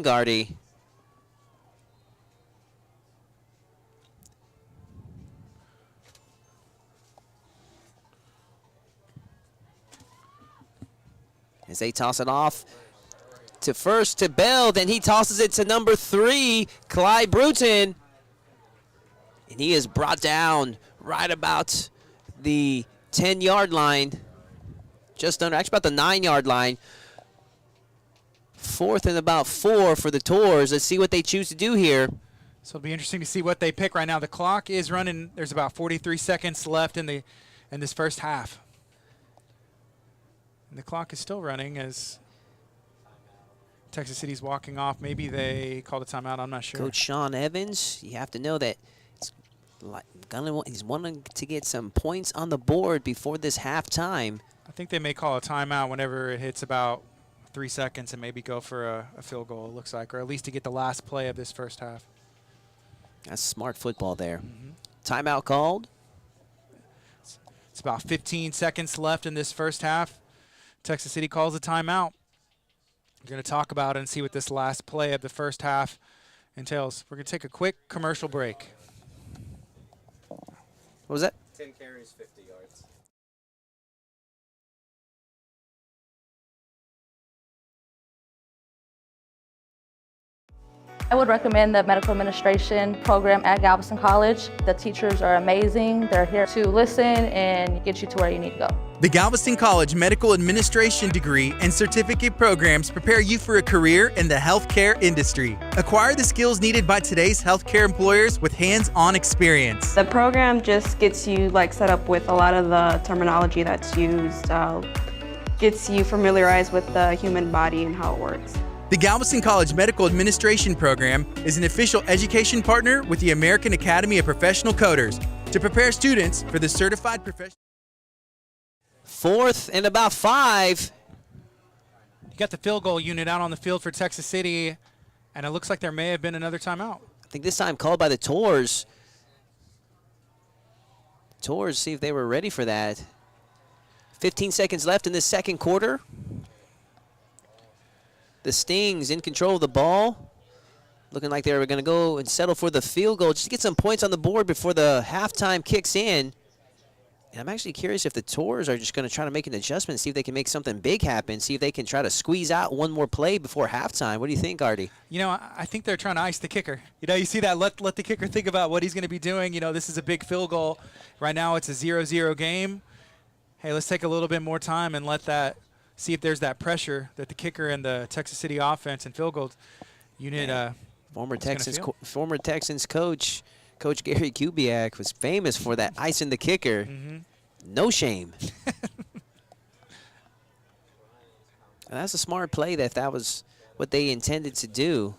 Gardy. As they toss it off to first to Bell, then he tosses it to number 3, Clyde Bruton. And he is brought down right about the 10-yard line. Just under, actually about the 9-yard line. 4th and about 4 for the Tours. Let's see what they choose to do here. So it'll be interesting to see what they pick right now. The clock is running. There's about 43 seconds left in this first half. And the clock is still running as Texas City's walking off. Maybe they called a timeout. I'm not sure. Coach Sean Evans, you have to know that he's wanting to get some points on the board before this halftime. I think they may call a timeout whenever it hits about 3 seconds and maybe go for a field goal, it looks like, or at least to get the last play of this first half. That's smart football there. Timeout called. It's about 15 seconds left in this first half. Texas City calls a timeout. We're going to talk about it and see what this last play of the first half entails. We're going to take a quick commercial break. What was that? 10 carries, 50 yards. I would recommend the medical administration program at Galveston College. The teachers are amazing. They're here to listen and get you to where you need to go. The Galveston College Medical Administration degree and certificate programs prepare you for a career in the healthcare industry. Acquire the skills needed by today's healthcare employers with hands-on experience. The program just gets you set up with a lot of the terminology that's used, gets you familiarized with the human body and how it works. The Galveston College Medical Administration program is an official education partner with the American Academy of Professional Coders to prepare students for the certified professional. 4th and about 5. You got the field goal unit out on the field for Texas City, and it looks like there may have been another timeout. I think this time called by the Tours. Tours, see if they were ready for that. 15 seconds left in the second quarter. The Stings in control of the ball. Looking like they were going to go and settle for the field goal just to get some points on the board before the halftime kicks in. And I'm actually curious if the Tours are just going to try to make an adjustment, see if they can make something big happen, see if they can try to squeeze out one more play before halftime. What do you think, Artie? You know, I think they're trying to ice the kicker. You know, you see that, let the kicker think about what he's going to be doing. You know, this is a big field goal. Right now it's a 0-0 game. Hey, let's take a little bit more time and see if there's that pressure that the kicker and the Texas City offense and field goal unit former Texans coach Gary Kubiak was famous for that icing the kicker. No shame. That's a smart play if that was what they intended to do.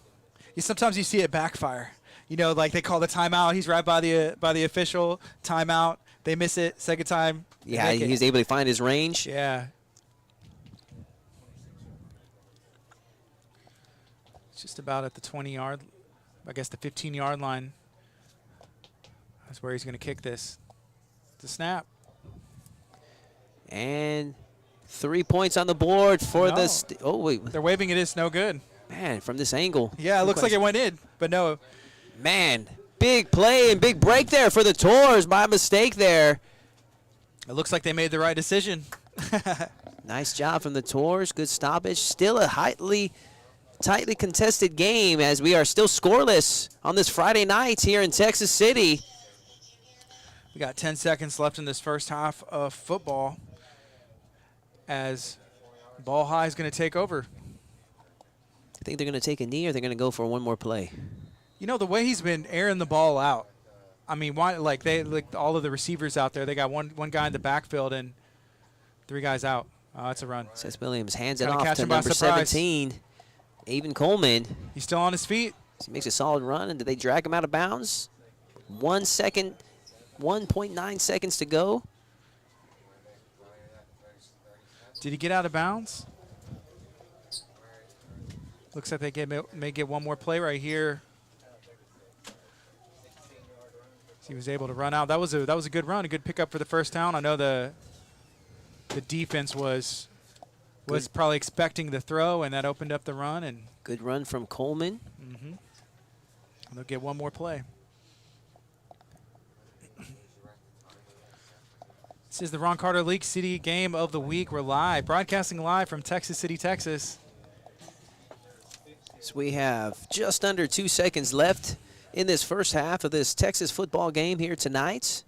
Sometimes you see it backfire. You know, like they call the timeout. He's right by the official timeout. They miss it second time. Yeah, he was able to find his range. Yeah. It's just about at the 20-yard, I guess the 15-yard line. That's where he's going to kick this. The snap. And 3 points on the board for this. Oh, wait. They're waving it. It's no good. Man, from this angle. Yeah, it looks like it went in, but no. Man, big play and big break there for the Tours by mistake there. It looks like they made the right decision. Nice job from the Tours. Good stoppage. Still a tightly contested game as we are still scoreless on this Friday night here in Texas City. We got 10 seconds left in this first half of football as Ball High is going to take over. I think they're going to take a knee or they're going to go for one more play. You know, the way he's been airing the ball out, I mean, why, all of the receivers out there, they got one guy in the backfield and 3 guys out. That's a run. Seth Williams hands it off to number 17, Avon Coleman. He's still on his feet. He makes a solid run, and did they drag him out of bounds? 1.9 seconds to go. Did he get out of bounds? Looks like they may get one more play right here. He was able to run out. That was a good run, a good pickup for the first down. I know the defense was was probably expecting the throw, and that opened up the run. And Good run from Coleman. they'll get one more play. This is the Ron Carter League City Game of the Week. We're live, broadcasting live from Texas City, Texas. So we have just under 2 seconds left in this first half of this Texas football game here tonight.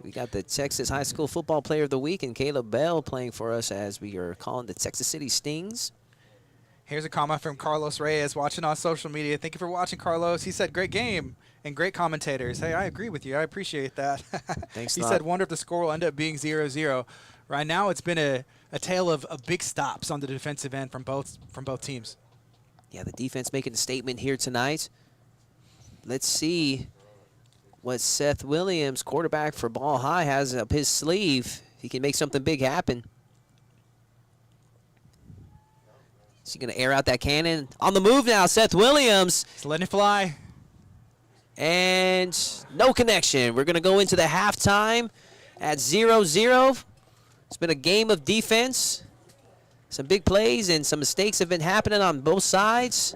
We got the Texas High School Football Player of the Week and Caleb Bell playing for us as we are calling the Texas City Stings. Here's a comment from Carlos Reyes watching on social media. Thank you for watching, Carlos. He said, great game and great commentators. Hey, I agree with you. I appreciate that. Thanks He a lot. said, wonder if the score will end up being 0-0. Right now, it's been a tale of big stops on the defensive end from both teams. Yeah, the defense making a statement here tonight. Let's see what Seth Williams, quarterback for Ball High, has up his sleeve. He can make something big happen. Is he going to air out that cannon? On the move now, Seth Williams. He's letting it fly. And no connection. We're going to go into the halftime at 0-0. It's been a game of defense. Some big plays and some mistakes have been happening on both sides.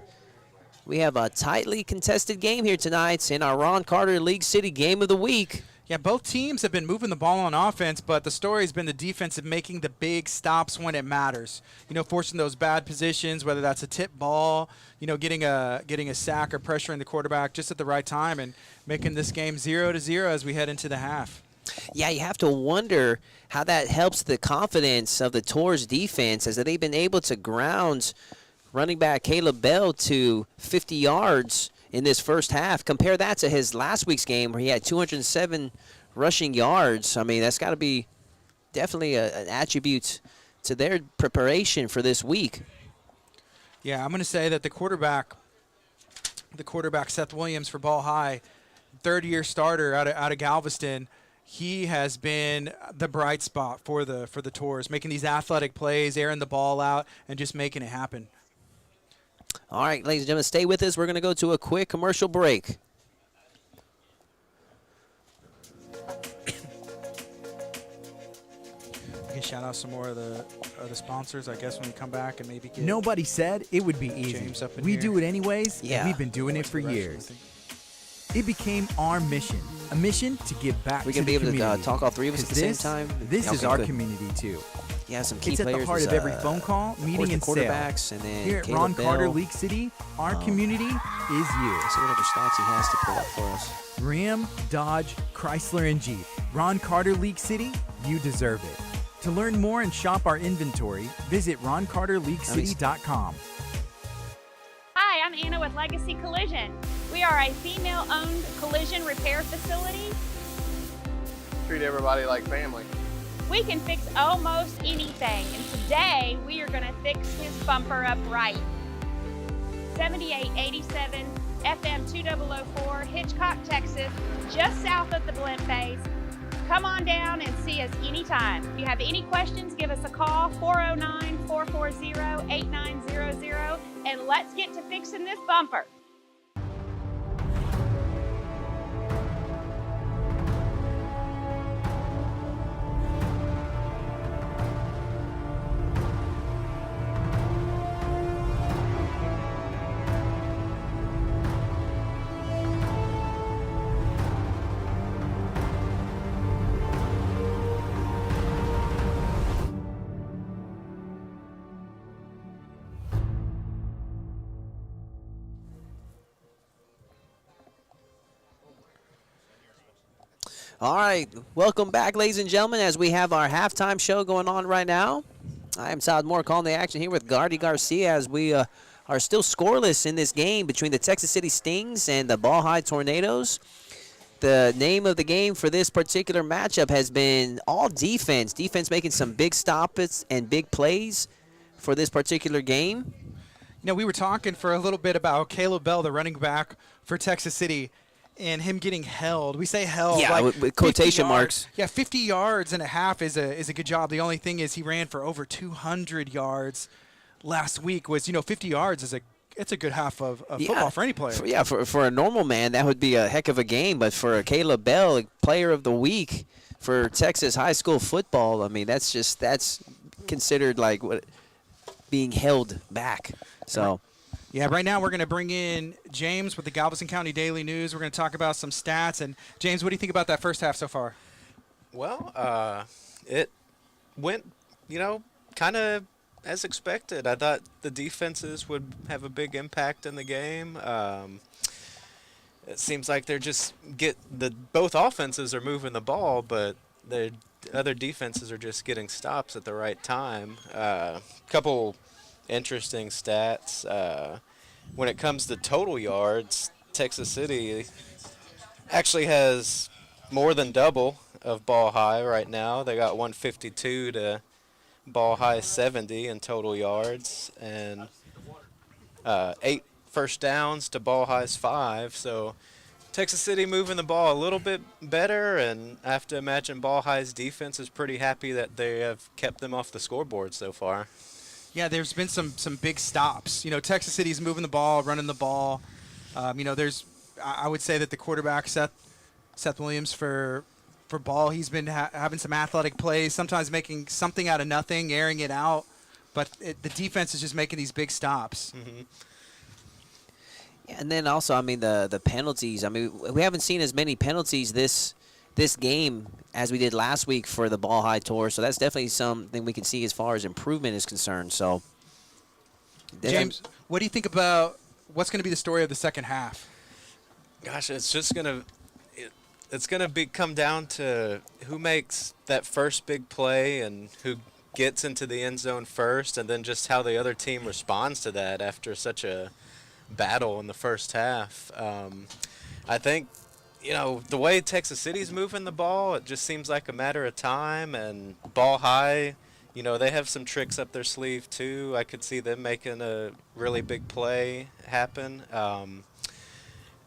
We have a tightly contested game here tonight in our Ron Carter League City Game of the Week. Yeah, both teams have been moving the ball on offense, but the story has been the defense of making the big stops when it matters. You know, forcing those bad positions, whether that's a tip ball, you know, getting a sack or pressuring the quarterback just at the right time and making this game 0-0 as we head into the half. Yeah, you have to wonder how that helps the confidence of the Tours defense as they've been able to ground running back Caleb Bell to 50 yards in this first half. Compare that to his last week's game where he had 207 rushing yards. I mean, that's got to be definitely an attribute to their preparation for this week. Yeah, I'm going to say that the quarterback Seth Williams for Ball High, third-year starter out of Galveston, he has been the bright spot for the Tours, making these athletic plays, airing the ball out, and just making it happen. All right, ladies and gentlemen, stay with us. We're going to go to a quick commercial break. We can shout out some more of the sponsors, I guess, when we come back and maybe get Nobody said it would be easy. James up in We here. do it anyways, Yeah. and we've been doing it for years. It became our mission, a mission to give back We to can the be able to community. talk all three of us at the 'Cause same this- time. This is Okay, our good. community too. Yeah, some key It's at players. the heart of every phone call, of course, meeting, the and sale. quarterbacks, and then Here at Caleb Ron Carter Bell. League City, our community is you. Let's see whatever stats he has to pull up for us. Ram, Dodge, Chrysler, and Jeep. Ron Carter League City, you deserve it. To learn more and shop our inventory, visit roncarterleaguecity.com. Hi, I'm Anna with Legacy Collision. We are a female-owned collision repair facility. Treat everybody like family. We can fix almost anything, and today we are going to fix his bumper up right. 7887 FM 2004, Hitchcock, Texas, just south of the blimp base. Come on down and see us anytime. If you have any questions, give us a call, 409-440-8900, and let's get to fixing this bumper. All right, welcome back, ladies and gentlemen, as we have our halftime show going on right now. I am Todd Moore calling the action here with Gardy Garcia as we are still scoreless in this game between the Texas City Stings and the Ball High Tornadoes. The name of the game for this particular matchup has been all defense. Defense making some big stops and big plays for this particular game. You know, we were talking for a little bit about Caleb Bell, the running back for Texas City, and him getting held. We say held, Yeah, like with 50 quotation yards. marks. Yeah, 50 yards and a half is a good job. The only thing is he ran for over 200 yards last week. Was 50 yards is it's a good half of football for any player. For a normal man, that would be a heck of a game. But for Caleb Bell, Player of the Week for Texas high school football, I mean, that's considered like what being held back. So. Yeah, right now we're going to bring in James with the Galveston County Daily News. We're going to talk about some stats. And, James, what do you think about that first half so far? Well, it went, kind of as expected. I thought the defenses would have a big impact in the game. It seems like they're just both offenses are moving the ball, but the other defenses are just getting stops at the right time. Couple interesting stats. When it comes to total yards, Texas City actually has more than double of Ball High right now. They got 152 to Ball High 70 in total yards, and 8 first downs to Ball High's 5. So Texas City moving the ball a little bit better, and I have to imagine Ball High's defense is pretty happy that they have kept them off the scoreboard so far. Yeah, there's been some big stops. Texas City's moving the ball, running the ball. I would say that the quarterback, Seth Williams, for Ball, he's been having some athletic plays, sometimes making something out of nothing, airing it out. But the defense is just making these big stops. Mm-hmm. Yeah, and then also, I mean, the penalties. I mean, we haven't seen as many penalties this game as we did last week for the Ball High Tour, so that's definitely something we can see as far as improvement is concerned. So, James, what do you think about what's going to be the story of the second half? Gosh, it's just gonna come down to who makes that first big play and who gets into the end zone first, and then just how the other team responds to that after such a battle in the first half. I think, the way Texas City's moving the ball, it just seems like a matter of time. And Ball High, they have some tricks up their sleeve too. I could see them making a really big play happen.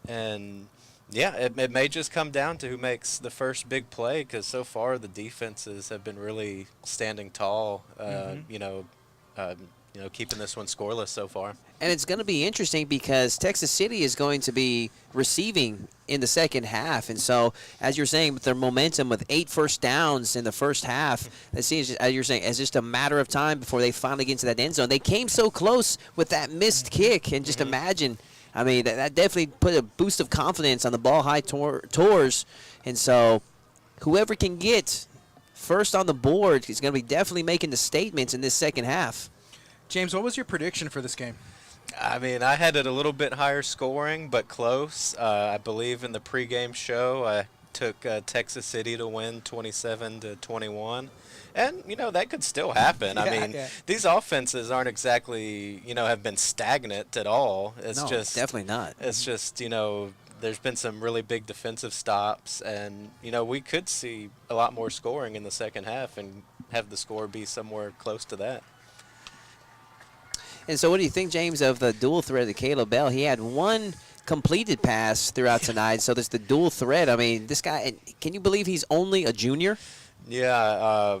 And yeah, it may just come down to who makes the first big play, because so far the defenses have been really standing tall. Keeping this one scoreless so far. And it's going to be interesting because Texas City is going to be receiving in the second half. And so, as you're saying, with their momentum with 8 first downs in the first half, it seems, as you're saying, it's just a matter of time before they finally get into that end zone. They came so close with that missed kick, and just imagine, I mean, that definitely put a boost of confidence on the Ball High tours. And so, whoever can get first on the board is going to be definitely making the statements in this second half. James, what was your prediction for this game? I mean, I had it a little bit higher scoring, but close. I believe in the pregame show, I took Texas City to win 27-21. And, that could still happen. These offenses aren't exactly, have been stagnant at all. No, definitely not. It's just, there's been some really big defensive stops. And, we could see a lot more scoring in the second half and have the score be somewhere close to that. And so what do you think, James, of the dual threat of Caleb Bell? He had one completed pass throughout tonight, so there's the dual threat. I mean, this guy, can you believe he's only a junior? Yeah,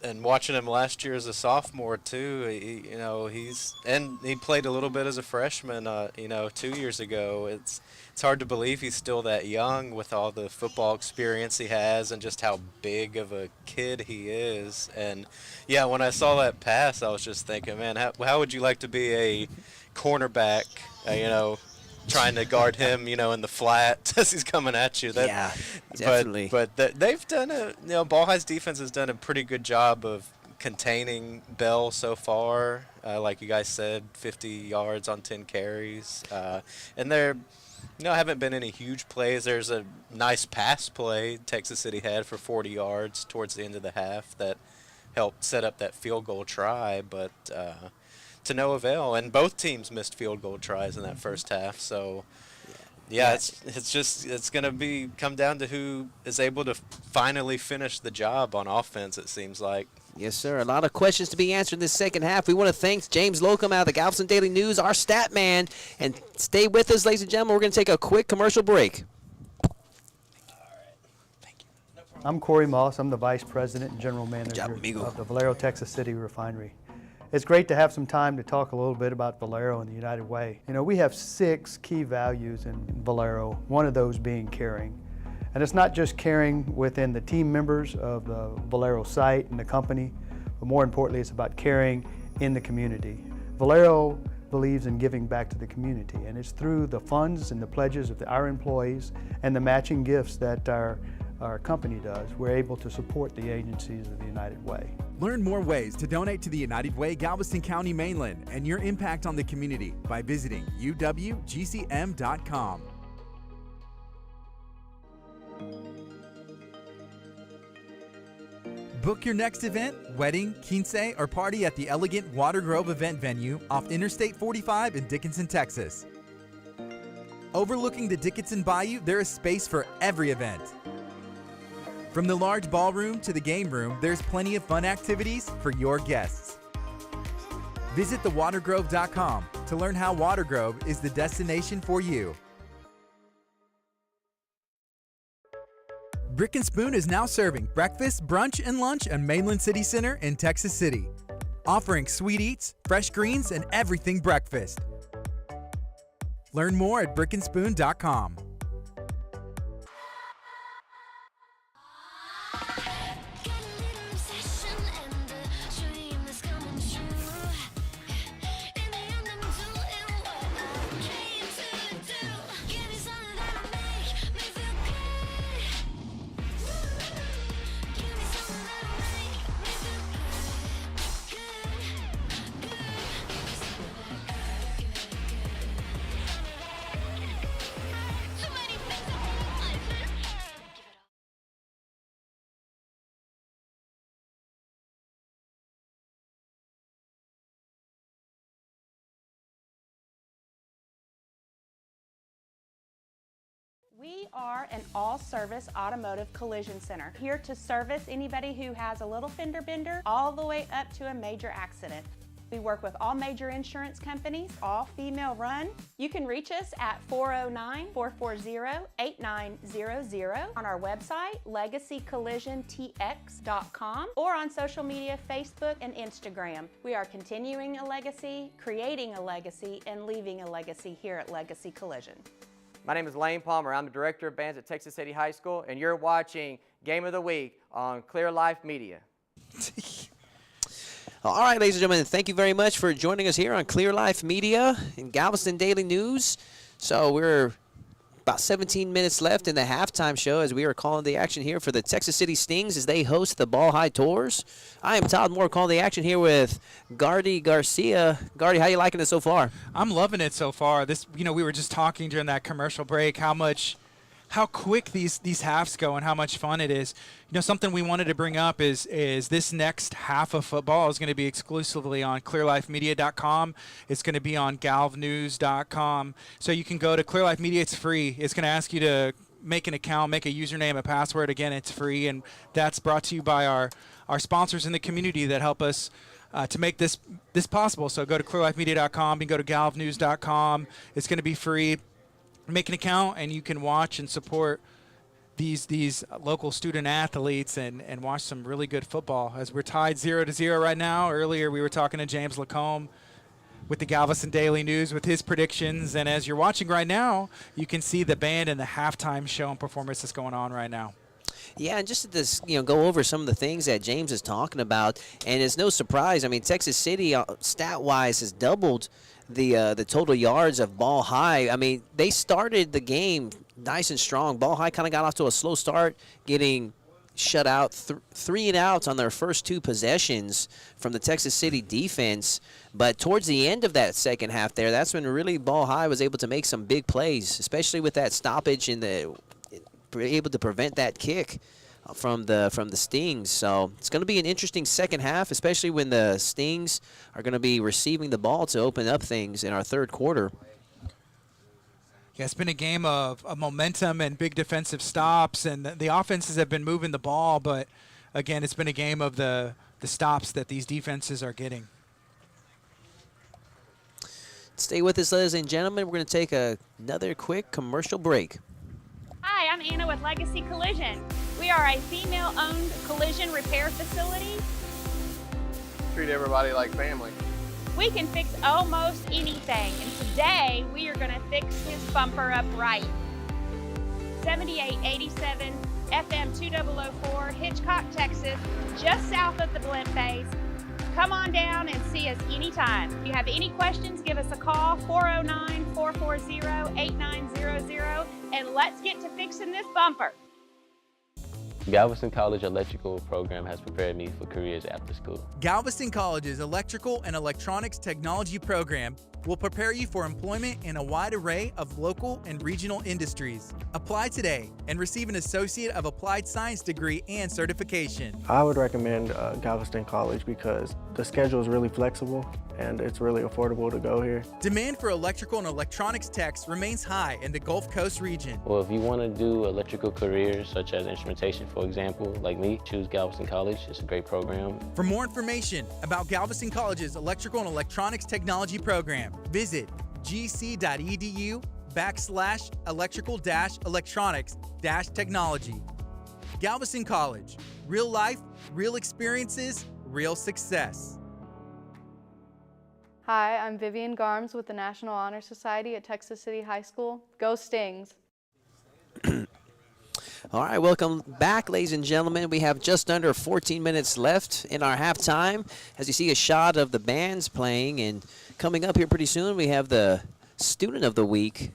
and watching him last year as a sophomore too, he played a little bit as a freshman, 2 years ago. It's hard to believe he's still that young with all the football experience he has and just how big of a kid he is. And yeah, when I saw that pass, I was just thinking, man, how would you like to be a cornerback, trying to guard him, in the flat as he's coming at you? Yeah, definitely. But they've done Ball High's defense has done a pretty good job of containing Bell so far. Like you guys said, 50 yards on 10 carries. And they're, haven't been any huge plays. There's a nice pass play Texas City had for 40 yards towards the end of the half that helped set up that field goal try, but to no avail. And both teams missed field goal tries in that first half. So, yeah. It's going to come down to who is able to finally finish the job on offense, it seems like. Yes, sir. A lot of questions to be answered in this second half. We want to thank James Locum out of the Galveston Daily News, our stat man. And stay with us, ladies and gentlemen. We're going to take a quick commercial break. I'm Corey Moss. I'm the Vice President and General Manager job, amigo. of the Valero Texas City Refinery. It's great to have some time to talk a little bit about Valero and the United Way. We have 6 key values in Valero, one of those being caring. And it's not just caring within the team members of the Valero site and the company, but more importantly, it's about caring in the community. Valero believes in giving back to the community, and it's through the funds and the pledges of our employees and the matching gifts that our company does, we're able to support the agencies of the United Way. Learn more ways to donate to the United Way Galveston County Mainland and your impact on the community by visiting uwgcm.com. Book your next event, wedding, quince, or party at the elegant Water Grove event venue off Interstate 45 in Dickinson, Texas. Overlooking the Dickinson Bayou, there is space for every event. From the large ballroom to the game room, there's plenty of fun activities for your guests. Visit thewatergrove.com to learn how Water Grove is the destination for you. Brick and Spoon is now serving breakfast, brunch, and lunch at Mainland City Center in Texas City, offering sweet eats, fresh greens, and everything breakfast. Learn more at brickandspoon.com. We are an all-service automotive collision center, here to service anybody who has a little fender bender all the way up to a major accident. We work with all major insurance companies, all female run. You can reach us at 409-440-8900 on our website, legacycollisiontx.com, or on social media, Facebook and Instagram. We are continuing a legacy, creating a legacy, and leaving a legacy here at Legacy Collision. My name is Lane Palmer. I'm the Director of Bands at Texas City High School, and you're watching Game of the Week on Clear Life Media. All right, ladies and gentlemen, thank you very much for joining us here on Clear Life Media in Galveston Daily News. So we're about 17 minutes left in the halftime show as we are calling the action here for the Texas City Stings as they host the Ball High Tours. I am Todd Moore calling the action here with Gardy Garcia. Gardy, how you liking it so far? I'm loving it so far. This, we were just talking during that commercial break how quick these halves go and how much fun it is. Something we wanted to bring up is this next half of football is going to be exclusively on clearlifemedia.com. It's going to be on galvnews.com. So you can go to Clear Life Media. It's free. It's going to ask you to make an account, make a username, a password. Again, it's free, and that's brought to you by our sponsors in the community that help us to make this possible. So go to clearlifemedia.com. You can go to galvnews.com. It's going to be free. Make an account, and you can watch and support these local student athletes and watch some really good football. As we're tied 0-0 right now. Earlier we were talking to James Lacombe with the Galveston Daily News with his predictions, and as you're watching right now, you can see the band and the halftime show and performance that's going on right now. Yeah, and just to this, go over some of the things that James is talking about, and it's no surprise. I mean, Texas City, stat-wise, has doubled the total yards of Ball High. I mean, they started the game nice and strong. Ball High kind of got off to a slow start, getting shut out, 3 and outs on their first 2 possessions from the Texas City defense. But towards the end of that second half there, that's when really Ball High was able to make some big plays, especially with that stoppage and able to prevent that kick from the Stings. So it's going to be an interesting second half, especially when the Stings are going to be receiving the ball to open up things in our third quarter. Yeah, it's been a game of momentum and big defensive stops, and the offenses have been moving the ball, but again, it's been a game of the stops that these defenses are getting. Stay with us, ladies and gentlemen. We're going to take another quick commercial break. Hi, I'm Anna with Legacy Collision. We are a female-owned collision repair facility. Treat everybody like family. We can fix almost anything, and today we are going to fix his bumper up right. 7887 FM 2004, Hitchcock, Texas, just south of the blimp base. Come on down and see us anytime. If you have any questions, give us a call, 409-440-8900, and let's get to fixing this bumper. Galveston College electrical program has prepared me for careers after school. Galveston College's Electrical and Electronics Technology program will prepare you for employment in a wide array of local and regional industries. Apply today and receive an Associate of Applied Science degree and certification. I would recommend Galveston College because the schedule is really flexible and it's really affordable to go here. Demand for electrical and electronics techs remains high in the Gulf Coast region. Well, if you want to do electrical careers such as instrumentation, for example, like me, choose Galveston College. It's a great program. For more information about Galveston College's Electrical and Electronics Technology program, visit gc.edu/electrical-electronics-technology. Galveston College, real life, real experiences, real success. Hi, I'm Vivian Garms with the National Honor Society at Texas City High School. Go Stings! All right, welcome back, ladies and gentlemen. We have just under 14 minutes left in our halftime. As you see a shot of the bands playing, and coming up here pretty soon, we have the Student of the Week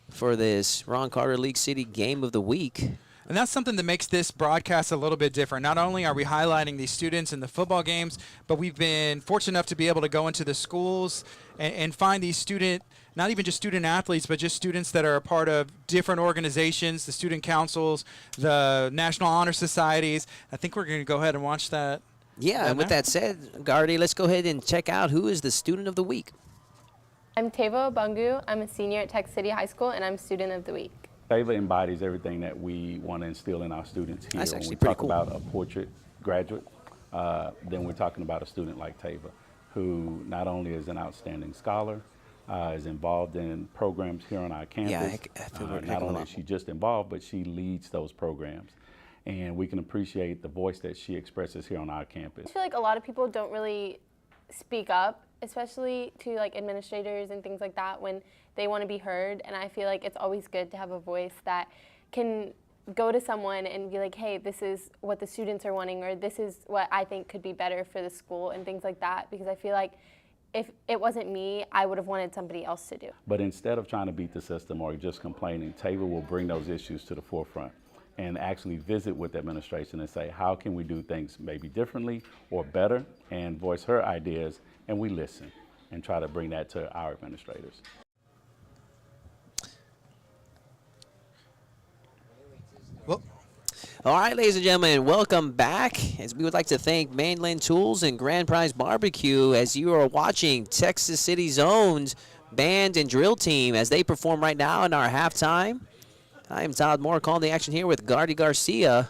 for this Ron Carter League City Game of the Week. And that's something that makes this broadcast a little bit different. Not only are we highlighting these students in the football games, but we've been fortunate enough to be able to go into the schools and find these not even just student athletes, but just students that are a part of different organizations, the student councils, the National Honor Societies. I think we're going to go ahead and watch that. Yeah, and with that said, Gardy, let's go ahead and check out who is the Student of the Week. I'm Tavo Bungu. I'm a senior at Texas City High School, and I'm Student of the Week. Tava embodies everything that we want to instill in our students here. That's when actually we pretty talk cool. about a portrait graduate, then we're talking about a student like Tava, who not only is an outstanding scholar, is involved in programs here on our campus. Yeah, I feel not only is she just involved, but she leads those programs. And we can appreciate the voice that she expresses here on our campus. I feel like a lot of people don't really speak up, especially to like administrators and things like that when they want to be heard. And I feel like it's always good to have a voice that can go to someone and be like, hey, this is what the students are wanting, or this is what I think could be better for the school, and things like that. Because I feel like if it wasn't me, I would have wanted somebody else to do. But instead of trying to beat the system or just complaining, Tava will bring those issues to the forefront and actually visit with the administration and say, how can we do things maybe differently or better, and voice her ideas, and we listen and try to bring that to our administrators. Well, all right, ladies and gentlemen, welcome back. As we would like to thank Mainland Tools and Grand Prize Barbecue as you are watching Texas City's own band and drill team as they perform right now in our halftime. I'm Todd Moore calling the action here with Gardy Garcia.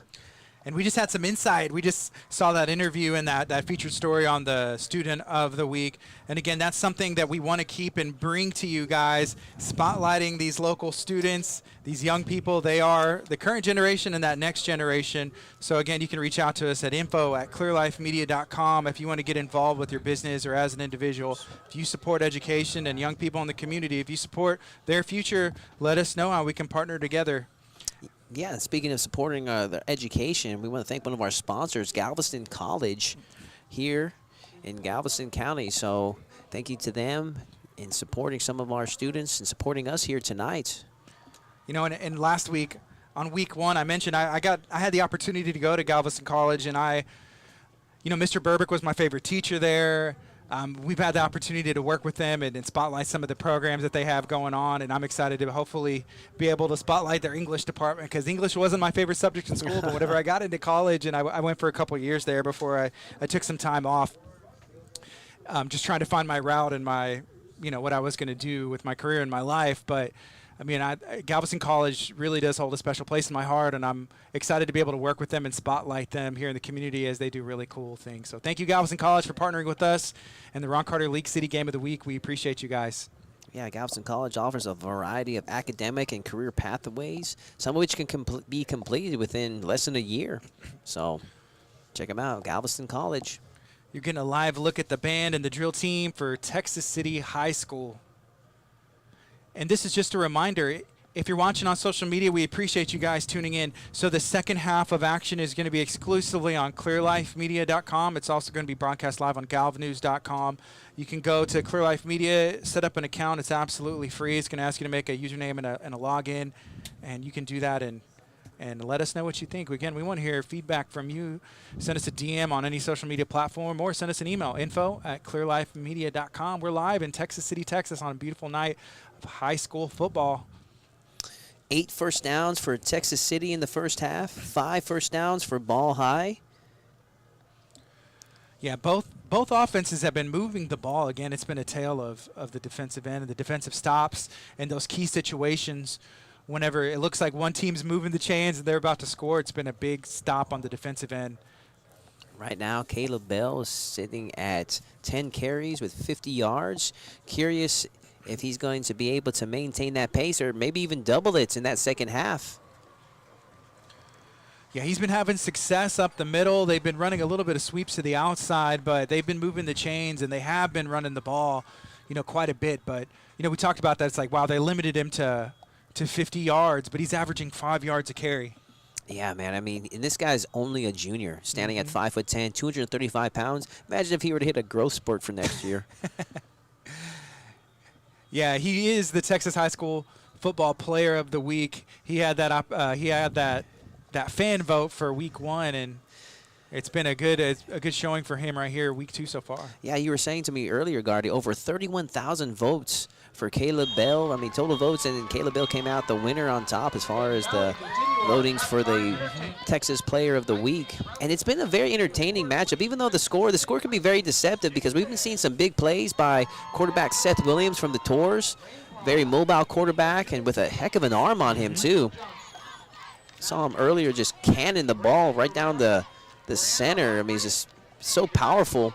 And we just had some insight. We just saw that interview and that featured story on the Student of the Week. And again, that's something that we want to keep and bring to you guys, spotlighting these local students, these young people. They are the current generation and that next generation. So again, you can reach out to us at info@clearlifemedia.com if you want to get involved with your business or as an individual. If you support education and young people in the community, if you support their future, let us know how we can partner together. Yeah, and speaking of supporting the education, we want to thank one of our sponsors, Galveston College, here in Galveston County. So thank you to them in supporting some of our students and supporting us here tonight. You know, and last week, on week one, I mentioned I had the opportunity to go to Galveston College, and Mr. Burbick was my favorite teacher there. We've had the opportunity to work with them and spotlight some of the programs that they have going on, and I'm excited to hopefully be able to spotlight their English department, because English wasn't my favorite subject in school, but whenever I got into college, and I went for a couple years there before I took some time off, just trying to find my route and what I was going to do with my career and my life. But I mean, Galveston College really does hold a special place in my heart, and I'm excited to be able to work with them and spotlight them here in the community as they do really cool things. So thank you, Galveston College, for partnering with us and the Ron Carter League City Game of the Week. We appreciate you guys. Yeah, Galveston College offers a variety of academic and career pathways, some of which can be completed within less than a year. So check them out, Galveston College. You're getting a live look at the band and the drill team for Texas City High School. And this is just a reminder, If you're watching on social media, we appreciate you guys tuning in. So the second half of action is going to be exclusively on clearlifemedia.com. It's also going to be broadcast live on galvnews.com. You can go to Clear Life Media, set up an account. It's absolutely free. It's going to ask you to make a username and a login, and you can do that and let us know what you think. Again, we want to hear feedback from you. Send us a DM on any social media platform or send us an email, info@clearlifemedia.com. We're live in Texas City, Texas on a beautiful night of high school football. 8 first downs for Texas City in the first half, 5 first downs for Ball High. Yeah, both offenses have been moving the ball. Again, it's been a tale of the defensive end and the defensive stops and those key situations. Whenever it looks like one team's moving the chains and they're about to score, it's been a big stop on the defensive end. Right now, Caleb Bell is sitting at 10 carries with 50 yards. Curious if he's going to be able to maintain that pace or maybe even double it in that second half. Yeah, he's been having success up the middle. They've been running a little bit of sweeps to the outside, but they've been moving the chains, and they have been running the ball, quite a bit. But, we talked about that. It's like, wow, they limited him to 50 yards, but he's averaging 5 yards a carry. Yeah, man. I mean, and this guy's only a junior, standing at 5'10", 235 pounds. Imagine if he were to hit a growth spurt for next year. Yeah, he is the Texas High School Football Player of the Week. He had that fan vote for Week 1, and it's been a good showing for him right here, Week 2 so far. Yeah, you were saying to me earlier, Gardy, over 31,000 votes for Caleb Bell. I mean, total votes, and then Caleb Bell came out the winner on top as far as the votings for the Texas Player of the Week. And it's been a very entertaining matchup, even though the score can be very deceptive because we've been seeing some big plays by quarterback Seth Williams from the Tours. Very mobile quarterback and with a heck of an arm on him, too. Saw him earlier just cannon the ball right down the center. I mean, he's just so powerful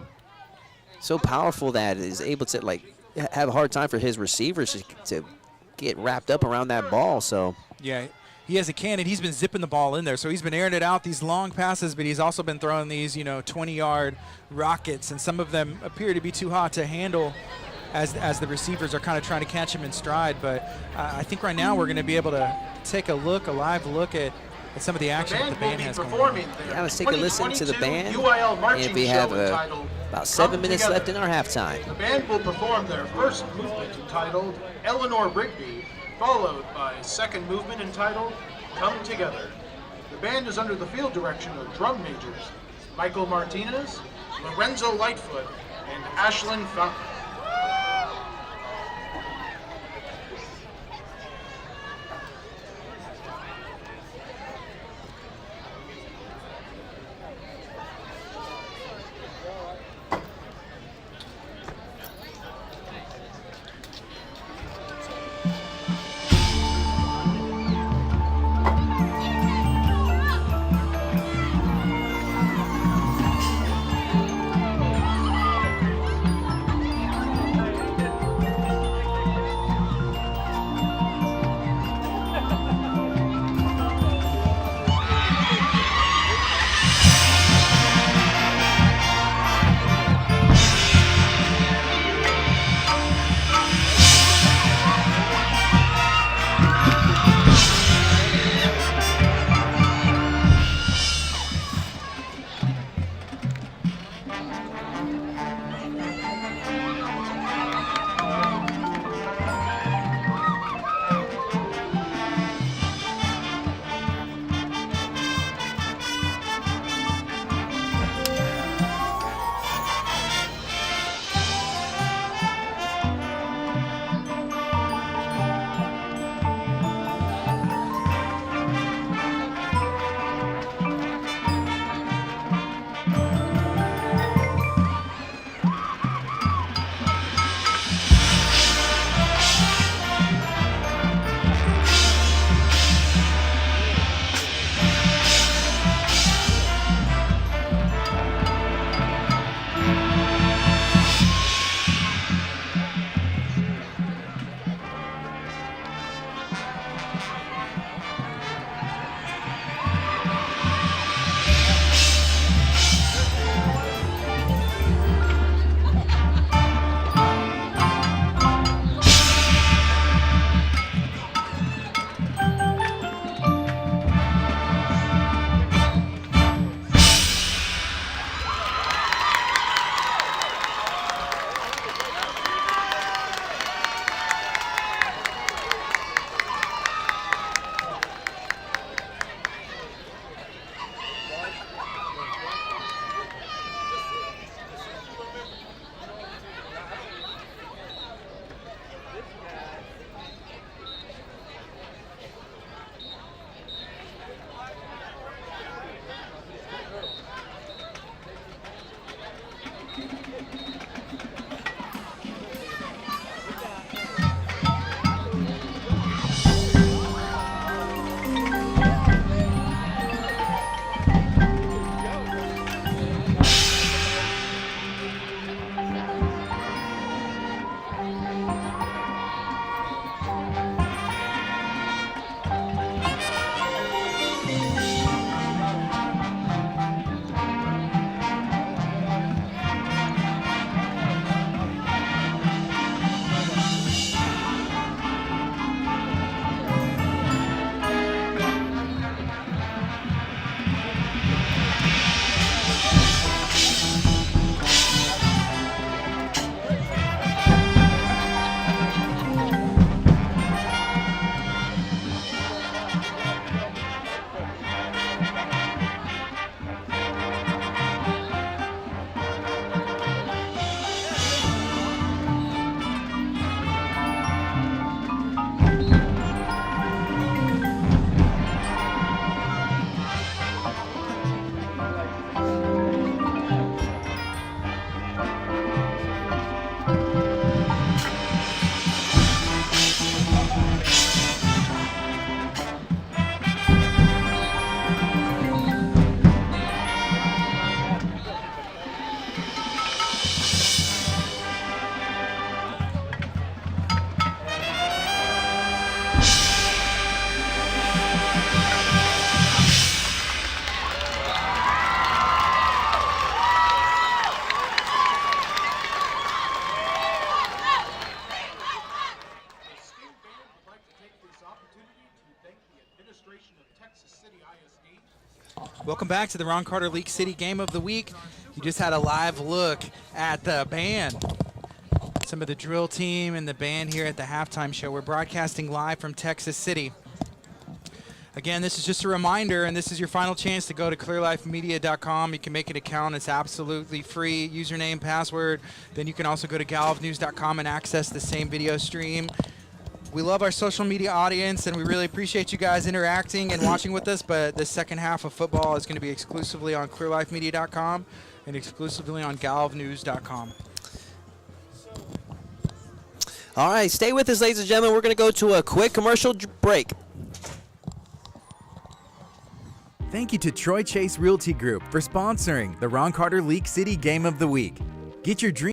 that he's able to, have a hard time for his receivers to get wrapped up around that ball. So yeah, he has a cannon. He's been zipping the ball in there. So he's been airing it out, these long passes, but he's also been throwing these, 20-yard rockets, and some of them appear to be too hot to handle as the receivers are kind of trying to catch him in stride. But I think right now we're going to be able to take a live look at some of the action that the band has going on. Yeah, let's take a listen to the band. And we have about 7 minutes left in our halftime. The band will perform their first movement entitled Eleanor Rigby, followed by second movement entitled Come Together. The band is under the field direction of drum majors Michael Martinez, Lorenzo Lightfoot, and Ashlyn Fountain. Welcome back to the Ron Carter League City Game of the Week. You just had a live look at the band. Some of the drill team and the band here at the halftime show. We're broadcasting live from Texas City. Again, this is just a reminder, and this is your final chance to go to clearlifemedia.com. You can make an account. It's absolutely free. Username, password. Then you can also go to galvnews.com and access the same video stream. We love our social media audience, and we really appreciate you guys interacting and watching with us, but the second half of football is going to be exclusively on clearlifemedia.com and exclusively on galvnews.com. All right, stay with us, ladies and gentlemen. We're going to go to a quick commercial break. Thank you to Troy Chase Realty Group for sponsoring the Ron Carter League City Game of the Week. Get your dream